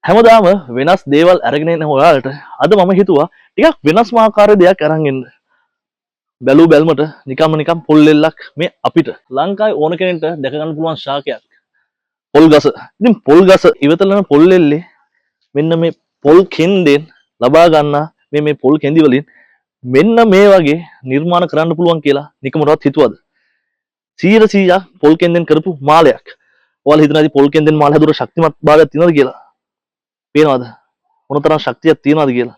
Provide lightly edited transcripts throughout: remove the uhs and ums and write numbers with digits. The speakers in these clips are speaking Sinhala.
හැමදාම වෙනස් දේවල් අරගෙන එන ඔයාලට අද මම හිතුවා ටිකක් වෙනස් ආකාර දෙයක් අරන් එන්න. බැලු බැල්මට නිකම් පොල් එල්ලක් මේ අපිට ලංකාවේ ඕන කෙනෙක්ට දැක ගන්න පුළුවන් ශාකයක්. පොල් ගස. ඉතින් පොල් ගස ඉවතලන පොල් එල්ලේ මෙන්න මේ පොල් කෙන්දෙන් ලබා ගන්න මේ පොල් කෙන්දි වලින් මෙන්න මේ වගේ නිර්මාණ කරන්න පුළුවන් කියලා නිකමටවත් හිතුවද? 100% පොල් කෙන්දෙන් කරපු මාලයක්. ඔයාලා හිතනවාද පොල් කෙන්දෙන් මාල හැදුවට ශක්තිමත් භාවයක් තියෙනවද කියලා? පේනවද මොනතරම් ශක්තියක් තියනවද කියලා?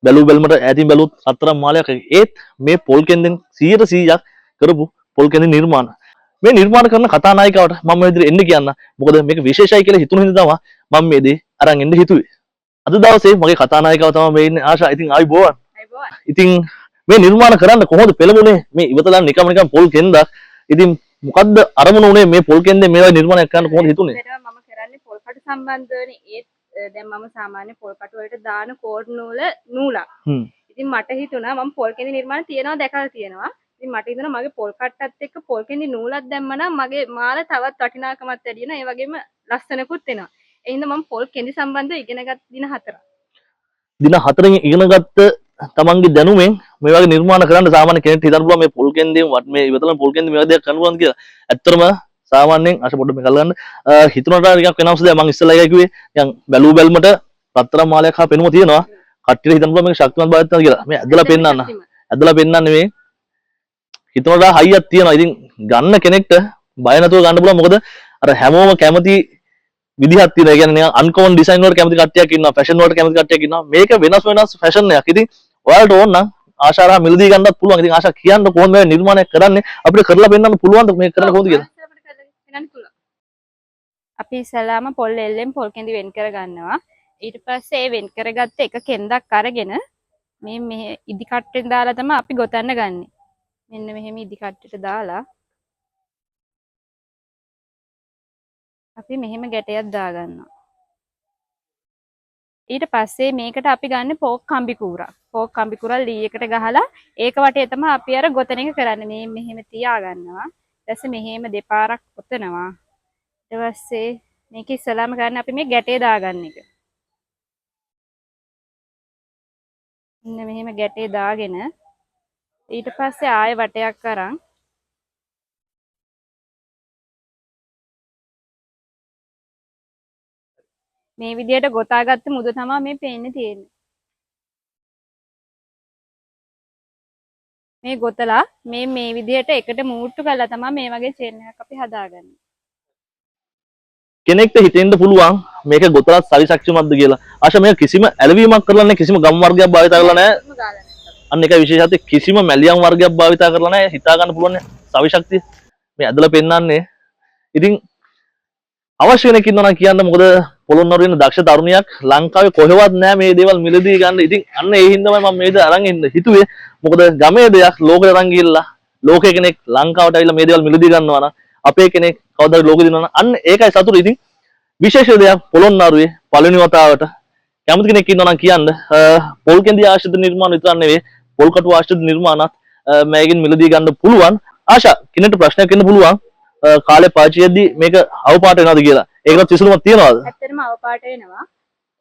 බැලු බැලමට ඈතින් බැලුවොත් රත්තරන් මාලයක් ඒත් මේ පොල් කෙන්දෙන් 100%ක් කරපු පොල් කෙන්දෙන් නිර්මාණ. මේ නිර්මාණ කරන කතානායිකාවට මම මේ විදිහට එන්න කියන්න. මොකද මේක විශේෂයි කියලා හිතුන හින්දා තමයි මම මේ දේ අරන් එන්න හිතුවේ. අද දවසේ මගේ කතානායිකාව තමයි මේ ඉන්නේ ආශා. ඉතින් ආයි බෝවන්. ඉතින් මේ නිර්මාණ කරන්න කොහොමද පෙළඹුණේ? මේ ඉවතලන් නිකම් පොල් කෙන්දක්. ඉතින් මොකද්ද අරමුණ උනේ මේ පොල් කෙන්දෙන් මේ වගේ නිර්මාණයක් කරන්න කොහොමද හිතුනේ? මම කරන්නේ පොල් කටු සම්බන්ධවනේ ඒත් දැන් මම සාමාන්‍ය පොල් කටු වලට දාන කෝඩ් නූලක්. ඉතින් මට හිතුණා මම පොල් කෙඳි නිර්මාණ තියනවා දැකලා තියෙනවා. ඉතින් මට හිතුණා මගේ පොල් කට්ටත් එක්ක පොල් කෙඳි නූලක් දැම්මනම් මගේ මාල තවත් වටිනාකමක් වැඩි වෙනවා. ඒ වගේම ලස්සනකුත් වෙනවා. ඒ හින්දා මම පොල් කෙඳි සම්බන්ධව ඉගෙනගත් දින 4ක්. දින 4න් ඉගෙනගත්ත තමන්ගේ දැනුමෙන් මේ වගේ නිර්මාණ කරන්න සාමාන්‍ය කෙනෙක්ට හිතන්න පුළුවන් මේ පොල් කෙන්දෙන් මේ ඉවතලන පොල් කෙන්දෙන් මේ වගේ දෙයක් කරන්න පුළුවන් කියලා. ඇත්තටම සාමාන්‍යයෙන් අශ පොඩ්ඩක් මේක අල්ලගන්න හිතුනට ටිකක් වෙනස් දෙයක් මම ඉස්සෙල්ලා එකයි කිව්වේ දැන් බැලු බැල්මට රත්තරන් මාලයක් හා පෙනුම තියෙනවා කට්ටියට හිතන්න පුළුවන් මේක ශක්තිමත් භාවයක් තියෙනවා කියලා මේ ඇදලා පෙන්නන්න මේ හිතුනට හයියක් තියෙනවා ඉතින් ගන්න කෙනෙක්ට බය නැතුව ගන්න පුළුවන් මොකද අර හැමෝම කැමති විදිහක් තියෙනවා ඒ කියන්නේ අන්කෝමන් ඩිසයින් වලට කැමති කට්ටියක් ඉන්නවා ෆැෂන් වලට කැමති කට්ටියක් ඉන්නවා මේක වෙනස් ෆැෂන් එකක් ඉතින් ඔයාලට ඕන නම් ආශාරා මිලදී ගන්නත් පුළුවන් ඉතින් ආශා කියන්න කොහොමද මේ නිර්මාණය කරන්නේ අපිට කරලා පෙන්නන්න පුළුවන්ද මේක කරන්න කොහොමද කියලා අපි ඉස්සලාම පොල් එල්ලෙන් පොල් කෙඳි වෙන් කර ගන්නවා. ඊට පස්සේ ඒ වෙන් කරගත්ත එක කෙන්දක් අරගෙන මේ ඉදි කට්ටෙන් දාලා තමයි අපි ගොතන්න ගන්නෙ. මෙන්න මෙහෙම ඉදි කට්ටෙට දාලා අපි මෙහෙම ගැටයක් දාගන්නවා. ඊට පස්සේ මේකට අපි ගන්න පෝක් කම්බි කූරක්. පෝක් කම්බි කූරල් ලී එකට ගහලා ඒක වටේ තමයි අපි අර ගොතන එක කරන්නේ. මේ මෙහෙම තියා ගන්නවා. ඊට පස්සේ මෙහෙම දෙපාරක් ඔතනවා. ඊට පස්සේ මේක ඉස්සලාම ගන්න අපි මේ ගැටේ දාගන්න එක. ඉන්න මෙහෙම ගැටේ දාගෙන ඊට පස්සේ ආයෙ වටයක් අරන් මේ විදියට ගොතාගත්ත මුද තමයි මේ පේන්නේ තියෙන්නේ. මේ ගොතලා මේ විදියට එකට මූට්ටු කරලා තමයි මේ වගේ චේන් එකක් අපි හදාගන්නේ. කෙනෙක්ට හිතෙන්න පුළුවන් මේක ගොතලත් සවි ශක්තිමත්ද කියලා. ආශා මේක කිසිම ඇලවීමක් කරලා නැහැ කිසිම ගම් වර්ගයක් භාවිත කරලා නැහැ. අන්න ඒකයි විශේෂත්වය කිසිම මැලියම් වර්ගයක් භාවිත කරලා නැහැ. හිතා ගන්න පුළුවන් සවි ශක්තිය. මේ ඇදලා පෙන්නන්නේ. ඉතින් අවශ්‍ය කෙනෙක් ඉන්නවා නම් කියන්න මොකද පොළොන්නරුව වෙන දක්ෂ තරුණියක් ලංකාවේ කොහෙවත් නැහැ මේ දේවල් මිලදී ගන්න. ඉතින් අන්න ඒ හින්දාමයි මම මේ දේ අරන් එන්න හිතුවේ. මොකද ගමේ දෙයක් ලෝකෙට අරන් ගිහිල්ලා ලෝකේ කෙනෙක් ලංකාවට ඇවිල්ලා මේ දේවල් මිලදී ගන්නවා නම් අපේ කෙනෙක් කවදාද ලෝකෙ දිනනවා අන්න ඒකයි සතුට. ඉතින් විශේෂ දෙයක් පොළොන්නරුවේ පළවෙනි වතාවට කැමති කෙනෙක් ඉන්නවා නම් කියන්න පොල් කෙඳි ආශ්‍රිත නිර්මාණ විතරක් නෙවෙයි පොල් කටු ආශ්‍රිත නිර්මාණත් මේකෙන් මිලදී ගන්න පුළුවන්. ආශා කෙනෙක්ට ප්‍රශ්නයක් එන්න පුළුවන් කාලේ පාචියේදී මේක අවපාට වෙනවද කියලා. ඒකවත් විසඳුමක් තියනවද? ඇත්තටම අවපාට වෙනවා.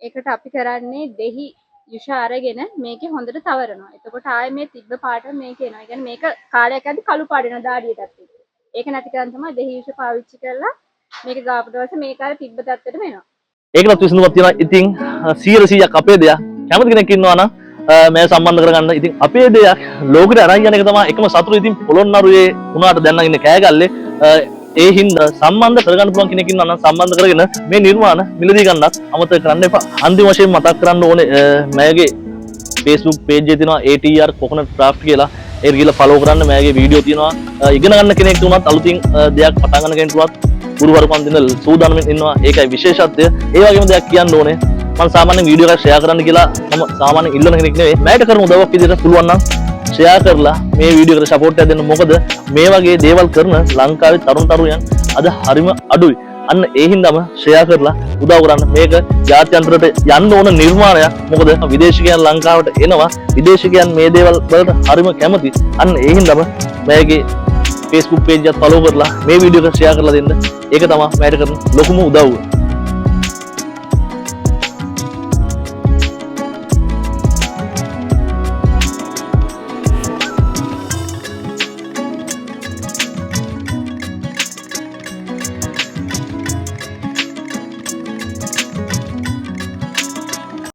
ඒකට අපි කරන්නේ දෙහි යුෂ අරගෙන මේකේ හොඳට තවරනවා. එතකොට ආයේ මේ තිබ්බ පාට මේක එනවා. ඒ කියන්නේ මේක කාලයක් ඇද්දි කළු පාට වෙනවා දාඩියටත් එක්ක. ඒක නැති කරන් තමයි දෙහි යුෂ පාවිච්චි කරලා මේක ගාපට පස්සේ මේක අර තිබ්බ තත්ත්වෙට වෙනවා. ඒකවත් විසඳුමක් තියෙනවා. ඉතින් 100%ක් අපේ දෙයක්. කැමති කෙනෙක් ඉන්නවා නම් මේ සම්බන්ධ කරගන්න. ඉතින් අපේ දෙයක් ලෝකෙට අරන් යන එක තමයි එකම සතුට. ඉතින් පොළොන්නරුවේ වුණාට දැන් නම් ඉන්නේ කෑගල්ලේ. ඒ හින්දා සම්බන්ධ කරගන්න පුළුවන් කෙනෙක් ඉන්නවා නම් සම්බන්ධ කරගෙන මේ නිර්මාණ මිලදී ගන්නත් අමතක කරන්න එපා. අන්තිම වශයෙන් මතක් කරන්න ඕනේ මෑගේ Facebook page එකේ තියෙනවා ATR coconut craft කියලා. ඒක ගිහලා follow කරන්න. මෑගේ වීඩියෝ තියෙනවා. ඉගෙන ගන්න කෙනෙක් උනත් අලුතින් දෙයක් පටන් ගන්න කෙනෙක් උනත් ගුරුවරුකම් දෙන්න සූදානම් ඉන්නවා. ඒකයි විශේෂත්වය. ඒ වගේම දෙයක් කියන්න ඕනේ. මම සාමාන්‍යයෙන් වීඩියෝ එකක් ෂෙයා කරන්න කියලා මම සාමාන්‍යයෙන් ඉල්ලන කෙනෙක් නෙවෙයි. මෑට කරන උදව්වක් විදිහට පුළුවන් නම් ෂෙයා කරලා මේ වීඩියෝ එකට සපෝට් එකක් දෙන්න. මොකද මේ වගේ දේවල් කරන ලංකාවේ තරුණයන් අද හරිම අඩුයි. අන්න ඒ හින්දාම ෂෙයා කරලා උදව් කරන්න. මේක ජාත්‍යන්තරයට යන්න ඕන නිර්මාණයක්. මොකද විදේශිකයන් ලංකාවට එනවා. විදේශිකයන් මේ දේවල් වලට හරිම කැමති. අන්න ඒ හින්දාම මෑගේ Facebook page එක follow කරලා මේ වීඩියෝ එක ෂෙයා කරලා දෙන්න. ඒක තමයි මෑට කරන ලොකුම උදව්ව.